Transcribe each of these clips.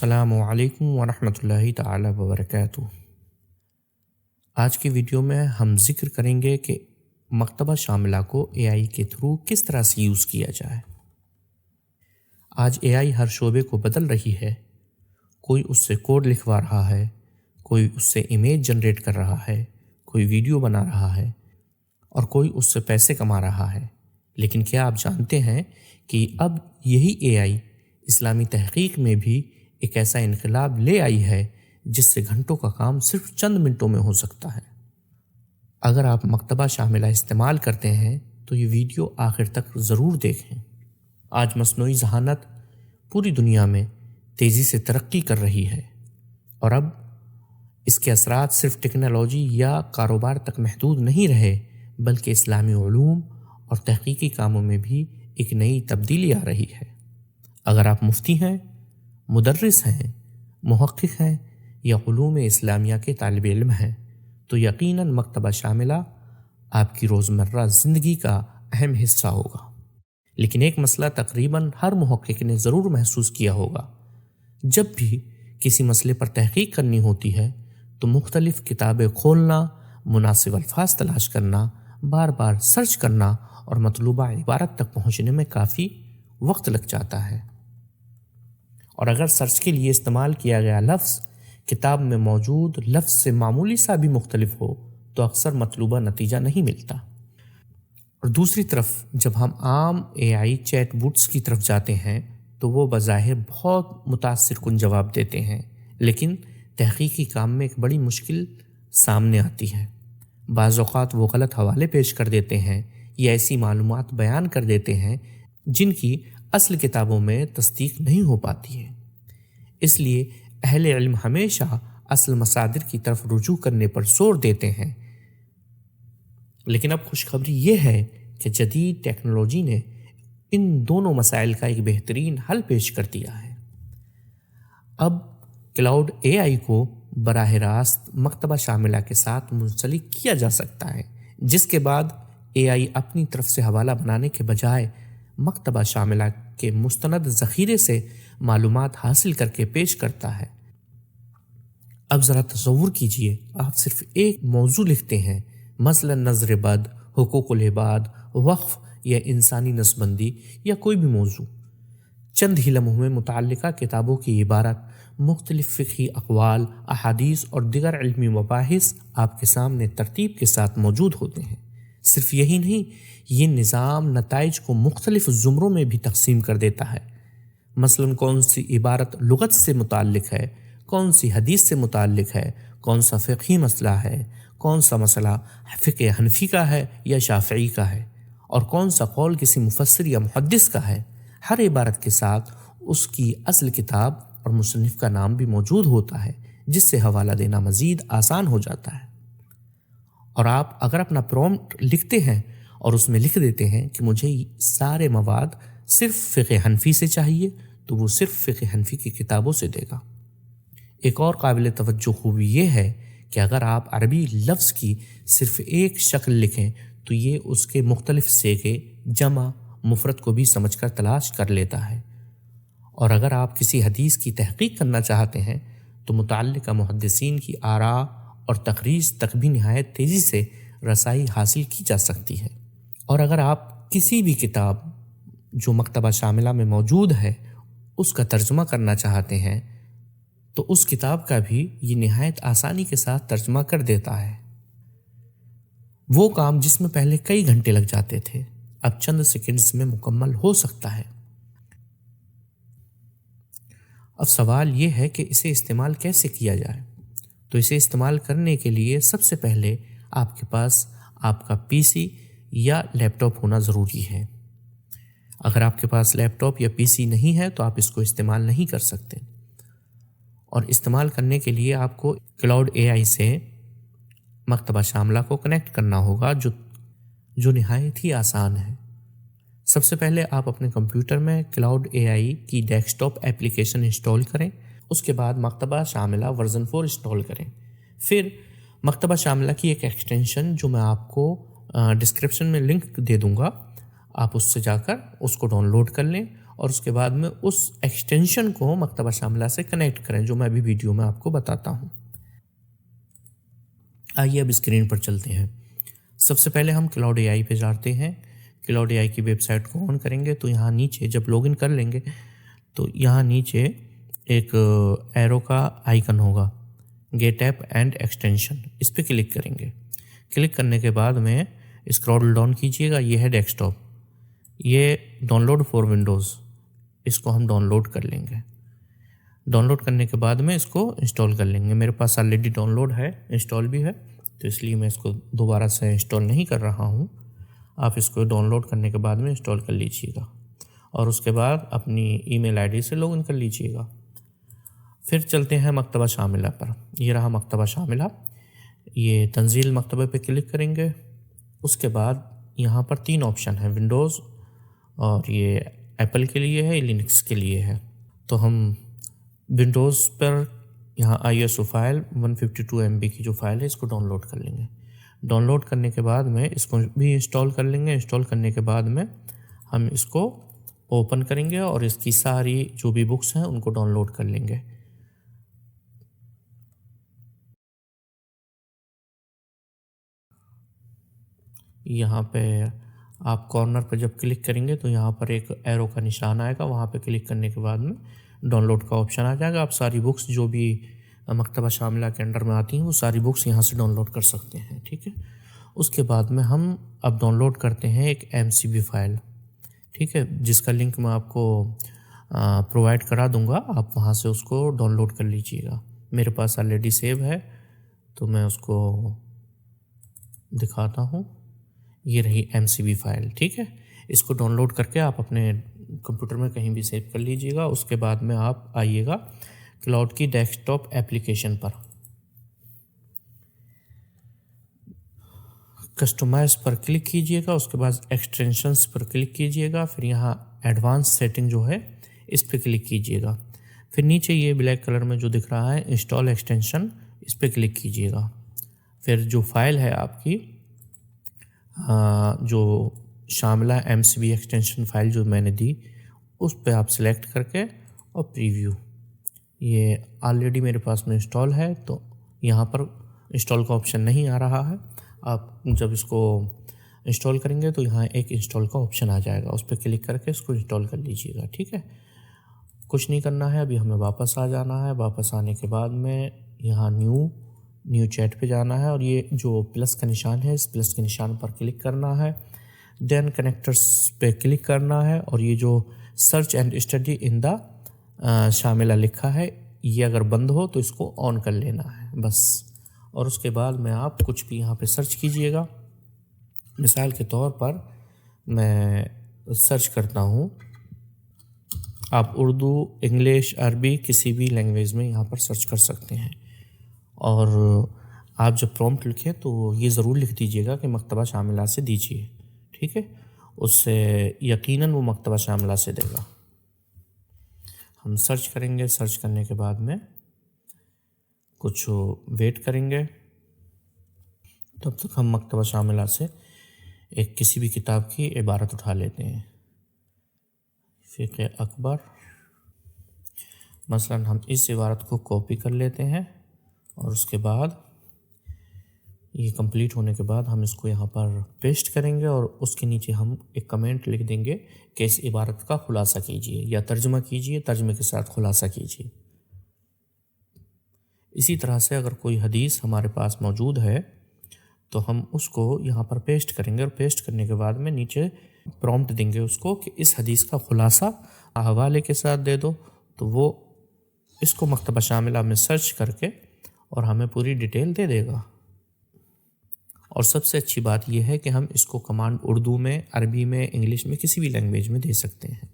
السلام علیکم ورحمۃ اللہ تعالی وبرکاتہ۔ آج کی ویڈیو میں ہم ذکر کریں گے کہ مکتبہ شاملہ کو اے آئی کے تھرو کس طرح سے یوز کیا جائے۔ آج اے آئی ہر شعبے کو بدل رہی ہے۔ کوئی اس سے کوڈ لکھوا رہا ہے، کوئی اس سے امیج جنریٹ کر رہا ہے، کوئی ویڈیو بنا رہا ہے اور کوئی اس سے پیسے کما رہا ہے۔ لیکن کیا آپ جانتے ہیں کہ اب یہی اے آئی اسلامی تحقیق میں بھی ایک ایسا انقلاب لے آئی ہے جس سے گھنٹوں کا کام صرف چند منٹوں میں ہو سکتا ہے۔ اگر آپ مکتبہ شاملہ استعمال کرتے ہیں تو یہ ویڈیو آخر تک ضرور دیکھیں۔ آج مصنوعی ذہانت پوری دنیا میں تیزی سے ترقی کر رہی ہے اور اب اس کے اثرات صرف ٹیکنالوجی یا کاروبار تک محدود نہیں رہے بلکہ اسلامی علوم اور تحقیقی کاموں میں بھی ایک نئی تبدیلی آ رہی ہے۔ اگر آپ مفتی ہیں، مدرس ہیں، محقق ہیں یا علوم اسلامیہ کے طالب علم ہیں تو یقیناً مکتبہ شاملہ آپ کی روزمرہ زندگی کا اہم حصہ ہوگا۔ لیکن ایک مسئلہ تقریباً ہر محقق نے ضرور محسوس کیا ہوگا۔ جب بھی کسی مسئلے پر تحقیق کرنی ہوتی ہے تو مختلف کتابیں کھولنا، مناسب الفاظ تلاش کرنا، بار بار سرچ کرنا اور مطلوبہ عبارت تک پہنچنے میں کافی وقت لگ جاتا ہے۔ اور اگر سرچ کے لیے استعمال کیا گیا لفظ کتاب میں موجود لفظ سے معمولی سا بھی مختلف ہو تو اکثر مطلوبہ نتیجہ نہیں ملتا۔ اور دوسری طرف جب ہم عام اے آئی چیٹ بوٹس کی طرف جاتے ہیں تو وہ بظاہر بہت متاثر کن جواب دیتے ہیں، لیکن تحقیقی کام میں ایک بڑی مشکل سامنے آتی ہے۔ بعض اوقات وہ غلط حوالے پیش کر دیتے ہیں یا ایسی معلومات بیان کر دیتے ہیں جن کی اصل کتابوں میں تصدیق نہیں ہو پاتی ہے۔ اس لیے اہل علم ہمیشہ اصل مصادر کی طرف رجوع کرنے پر زور دیتے ہیں۔ لیکن اب خوشخبری یہ ہے کہ جدید ٹیکنالوجی نے ان دونوں مسائل کا ایک بہترین حل پیش کر دیا ہے۔ اب کلاؤڈ اے آئی کو براہ راست مکتبہ شاملہ کے ساتھ منسلک کیا جا سکتا ہے، جس کے بعد اے آئی اپنی طرف سے حوالہ بنانے کے بجائے مکتبہ شاملہ کے مستند ذخیرے سے معلومات حاصل کر کے پیش کرتا ہے۔ اب ذرا تصور کیجئے، آپ صرف ایک موضوع لکھتے ہیں، مثلا نظر بد، حقوق العباد، وقف یا انسانی نسبندی یا کوئی بھی موضوع۔ چند ہی لمحوں میں متعلقہ کتابوں کی عبارت، مختلف فقہی اقوال، احادیث اور دیگر علمی مباحث آپ کے سامنے ترتیب کے ساتھ موجود ہوتے ہیں۔ صرف یہی نہیں، یہ نظام نتائج کو مختلف زمروں میں بھی تقسیم کر دیتا ہے۔ مثلا کون سی عبارت لغت سے متعلق ہے، کون سی حدیث سے متعلق ہے، کون سا فقہی مسئلہ ہے، کون سا مسئلہ فقہ حنفی کا ہے یا شافعی کا ہے، اور کون سا قول کسی مفسر یا محدث کا ہے۔ ہر عبارت کے ساتھ اس کی اصل کتاب اور مصنف کا نام بھی موجود ہوتا ہے، جس سے حوالہ دینا مزید آسان ہو جاتا ہے۔ اور آپ اگر اپنا پرومپٹ لکھتے ہیں اور اس میں لکھ دیتے ہیں کہ مجھے سارے مواد صرف فقہ حنفی سے چاہیے تو وہ صرف فقہ حنفی کی کتابوں سے دے گا۔ ایک اور قابل توجہ خوبی یہ ہے کہ اگر آپ عربی لفظ کی صرف ایک شکل لکھیں تو یہ اس کے مختلف صیغے، جمع، مفرد کو بھی سمجھ کر تلاش کر لیتا ہے۔ اور اگر آپ کسی حدیث کی تحقیق کرنا چاہتے ہیں تو متعلقہ محدثین کی آراء اور تخریج تک بھی نہایت تیزی سے رسائی حاصل کی جا سکتی ہے۔ اور اگر آپ کسی بھی کتاب جو مکتبہ شاملہ میں موجود ہے اس کا ترجمہ کرنا چاہتے ہیں تو اس کتاب کا بھی یہ نہایت آسانی کے ساتھ ترجمہ کر دیتا ہے۔ وہ کام جس میں پہلے کئی گھنٹے لگ جاتے تھے اب چند سیکنڈز میں مکمل ہو سکتا ہے۔ اب سوال یہ ہے کہ اسے استعمال کیسے کیا جائے؟ تو اسے استعمال کرنے کے لیے سب سے پہلے آپ کے پاس آپ کا پی سی یا لیپ ٹاپ ہونا ضروری ہے۔ اگر آپ کے پاس لیپ ٹاپ یا پی سی نہیں ہے تو آپ اس کو استعمال نہیں کر سکتے۔ اور استعمال کرنے کے لیے آپ کو کلاؤڈ اے آئی سے مکتبہ شاملہ کو کنیکٹ کرنا ہوگا جو نہایت ہی آسان ہے۔ سب سے پہلے آپ اپنے کمپیوٹر میں کلاؤڈ اے آئی کی ڈیسک ٹاپ ایپلیکیشن انسٹال کریں، اس کے بعد مکتبہ شاملہ ورژن 4 انسٹال کریں۔ پھر مکتبہ شاملہ کی ایک ایکسٹینشن جو میں آپ کو ڈسکرپشن میں لنک دے دوں گا، آپ اس سے جا کر اس کو ڈاؤن لوڈ کر لیں اور اس کے بعد میں اس ایکسٹینشن کو مکتبہ شاملہ سے کنیکٹ کریں، جو میں ابھی ویڈیو میں آپ کو بتاتا ہوں۔ آئیے اب اسکرین پر چلتے ہیں۔ سب سے پہلے ہم کلاؤڈ اے آئی پہ جاتے ہیں۔ کلاؤڈ اے آئی کی ویب سائٹ کو آن کریں گے تو یہاں نیچے جب لاگ ان کر لیں گے تو یہاں نیچے ایک ایرو کا آئیکن ہوگا، گیٹ ایپ اینڈ ایکسٹینشن، اس پہ کلک کریں گے۔ کلک کرنے کے بعد میں اسکرول ڈاؤن کیجیے گا، یہ ہے ڈیسک ٹاپ، یہ ڈاؤن لوڈ فور ونڈوز، اس کو ہم ڈاؤن لوڈ کر لیں گے۔ ڈاؤن لوڈ کرنے کے بعد میں اس کو انسٹال کر لیں گے۔ میرے پاس آلریڈی ڈاؤن لوڈ ہے، انسٹال بھی ہے، تو اس لیے میں اس کو دوبارہ سے انسٹال نہیں کر رہا ہوں۔ آپ اس کو ڈاؤن لوڈ کرنے کے بعد میں انسٹال کر لیجیے گا اور اس کے بعد اپنی ای میل آئی ڈی سے لاگ ان کر لیجیے گا۔ پھر چلتے ہیں مکتبہ شاملہ پر۔ یہ رہا مکتبہ شاملہ، یہ تنزیل مکتبہ پہ کلک کریں گے۔ اس کے بعد یہاں پر 3 آپشن ہیں، ونڈوز، اور یہ ایپل کے لیے ہے، لینکس کے لیے ہے۔ تو ہم ونڈوز پر یہاں I S O file 152 MB کی جو فائل ہے اس کو ڈاؤن لوڈ کر لیں گے۔ ڈاؤن لوڈ کرنے کے بعد میں اس کو بھی انسٹال کر لیں گے۔ انسٹال کرنے کے بعد میں ہم اس کو اوپن کریں گے اور اس کی ساری جو بھی بکس ہیں ان کو ڈاؤن لوڈ کر لیں گے۔ یہاں پہ آپ کارنر پہ جب کلک کریں گے تو یہاں پر ایک ایرو کا نشان آئے گا، وہاں پہ کلک کرنے کے بعد میں ڈاؤن لوڈ کا آپشن آ جائے گا۔ آپ ساری بکس جو بھی مکتبہ شاملہ کے انڈر میں آتی ہیں وہ ساری بکس یہاں سے ڈاؤن لوڈ کر سکتے ہیں، ٹھیک ہے۔ اس کے بعد میں ہم اب ڈاؤن لوڈ کرتے ہیں ایک MCB فائل، ٹھیک ہے، جس کا لنک میں آپ کو پرووائڈ کرا دوں گا، آپ وہاں سے اس کو ڈاؤن لوڈ کر لیجئے گا۔ میرے پاس آلریڈی سیو ہے تو میں اس کو دکھاتا ہوں۔ یہ رہی MCB فائل، ٹھیک ہے۔ اس کو ڈاؤن لوڈ کر کے آپ اپنے کمپیوٹر میں کہیں بھی سیو کر لیجئے گا۔ اس کے بعد میں آپ آئیے گا کلاؤڈ کی ڈیسک ٹاپ ایپلیکیشن پر، کسٹمائز پر کلک کیجئے گا، اس کے بعد ایکسٹینشنز پر کلک کیجئے گا، پھر یہاں ایڈوانس سیٹنگ جو ہے اس پہ کلک کیجئے گا، پھر نیچے یہ بلیک کلر میں جو دکھ رہا ہے انسٹال ایکسٹینشن، اس پہ کلک کیجئے گا۔ پھر جو فائل ہے آپ کی جو شاملہ MCB ایکسٹینشن فائل جو میں نے دی، اس پہ آپ سلیکٹ کر کے اور پریویو، یہ آلریڈی میرے پاس میں انسٹال ہے تو یہاں پر انسٹال کا آپشن نہیں آ رہا ہے۔ آپ جب اس کو انسٹال کریں گے تو یہاں ایک انسٹال کا آپشن آ جائے گا، اس پہ کلک کر کے اس کو انسٹال کر لیجئے گا، ٹھیک ہے۔ کچھ نہیں کرنا ہے، ابھی ہمیں واپس آ جانا ہے۔ واپس آنے کے بعد میں یہاں نیو چیٹ پہ جانا ہے اور یہ جو پلس کا نشان ہے اس پلس کے نشان پر کلک کرنا ہے، دین کنیکٹرز پہ کلک کرنا ہے اور یہ جو سرچ اینڈ اسٹڈی ان دا شاملہ لکھا ہے یہ اگر بند ہو تو اس کو آن کر لینا ہے بس۔ اور اس کے بعد میں آپ کچھ بھی یہاں پہ سرچ کیجئے گا۔ مثال کے طور پر میں سرچ کرتا ہوں، آپ اردو، انگلش، عربی کسی بھی لینگویج میں یہاں پر سرچ کر سکتے ہیں۔ اور آپ جب پرومپٹ لکھیں تو یہ ضرور لکھ دیجئے گا کہ مکتبہ شاملہ سے دیجئے، ٹھیک ہے، اس سے یقیناً وہ مکتبہ شاملہ سے دے گا۔ ہم سرچ کریں گے، سرچ کرنے کے بعد میں کچھ ویٹ کریں گے، تب تک ہم مکتبہ شاملہ سے ایک کسی بھی کتاب کی عبارت اٹھا لیتے ہیں۔ فقہ اکبر، مثلاً ہم اس عبارت کو کاپی کر لیتے ہیں اور اس کے بعد یہ کمپلیٹ ہونے کے بعد ہم اس کو یہاں پر پیسٹ کریں گے اور اس کے نیچے ہم ایک کمنٹ لکھ دیں گے کہ اس عبارت کا خلاصہ کیجئے یا ترجمہ کیجئے، ترجمے کے ساتھ خلاصہ کیجئے۔ اسی طرح سے اگر کوئی حدیث ہمارے پاس موجود ہے تو ہم اس کو یہاں پر پیسٹ کریں گے اور پیسٹ کرنے کے بعد میں نیچے پرومپٹ دیں گے اس کو کہ اس حدیث کا خلاصہ حوالے کے ساتھ دے دو، تو وہ اس کو مکتبہ شاملہ میں سرچ کر کے اور ہمیں پوری ڈیٹیل دے دے گا۔ اور سب سے اچھی بات یہ ہے کہ ہم اس کو کمانڈ اردو میں، عربی میں، انگلش میں، کسی بھی لینگویج میں دے سکتے ہیں۔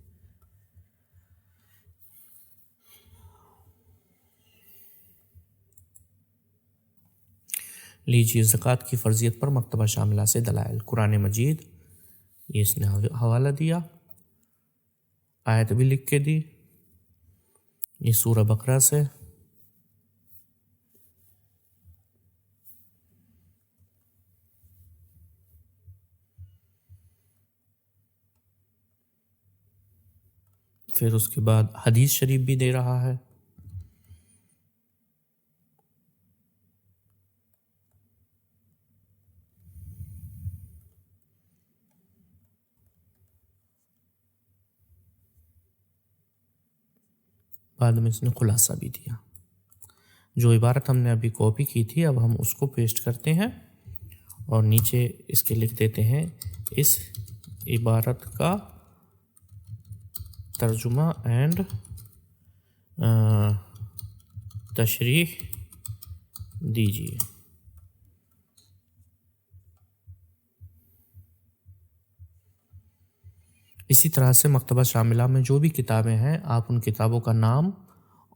لیجیے، زکوٰۃ کی فرضیت پر مکتبہ شاملہ سے دلائل، قرآن مجید، یہ اس نے حوالہ دیا، آیت بھی لکھ کے دی، یہ سورہ بقرہ سے، پھر اس کے بعد حدیث شریف بھی دے رہا ہے۔ بعد میں اس نے خلاصہ بھی دیا۔ جو عبارت ہم نے ابھی کاپی کی تھی اب ہم اس کو پیسٹ کرتے ہیں اور نیچے اس کے لکھ دیتے ہیں اس عبارت کا ترجمہ اینڈ تشریح دیجیے۔ اسی طرح سے مکتبہ شاملہ میں جو بھی کتابیں ہیں آپ ان کتابوں کا نام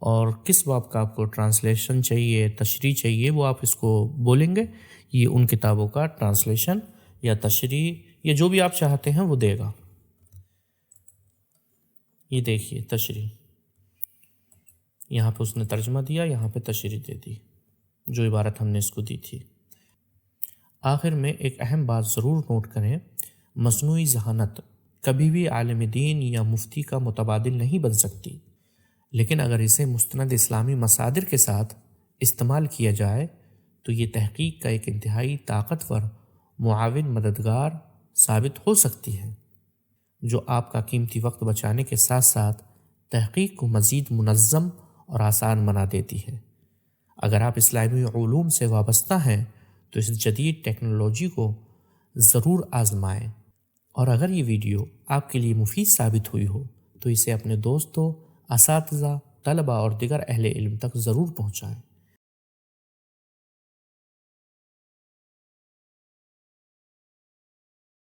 اور کس باب کا آپ کو ٹرانسلیشن چاہیے، تشریح چاہیے، وہ آپ اس کو بولیں گے، یہ ان کتابوں کا ٹرانسلیشن یا تشریح یا جو بھی آپ چاہتے ہیں وہ دے گا۔ یہ دیکھیے تشریح، یہاں پہ اس نے ترجمہ دیا، یہاں پہ تشریح دے دی جو عبارت ہم نے اس کو دی تھی۔ آخر میں ایک اہم بات ضرور نوٹ کریں، مصنوعی ذہانت کبھی بھی عالم دین یا مفتی کا متبادل نہیں بن سکتی، لیکن اگر اسے مستند اسلامی مصادر کے ساتھ استعمال کیا جائے تو یہ تحقیق کا ایک انتہائی طاقتور معاون مددگار ثابت ہو سکتی ہے، جو آپ کا قیمتی وقت بچانے کے ساتھ ساتھ تحقیق کو مزید منظم اور آسان بنا دیتی ہے۔ اگر آپ اسلامی علوم سے وابستہ ہیں تو اس جدید ٹیکنالوجی کو ضرور آزمائیں، اور اگر یہ ویڈیو آپ کے لیے مفید ثابت ہوئی ہو تو اسے اپنے دوستوں، اساتذہ، طلباء اور دیگر اہل علم تک ضرور پہنچائیں۔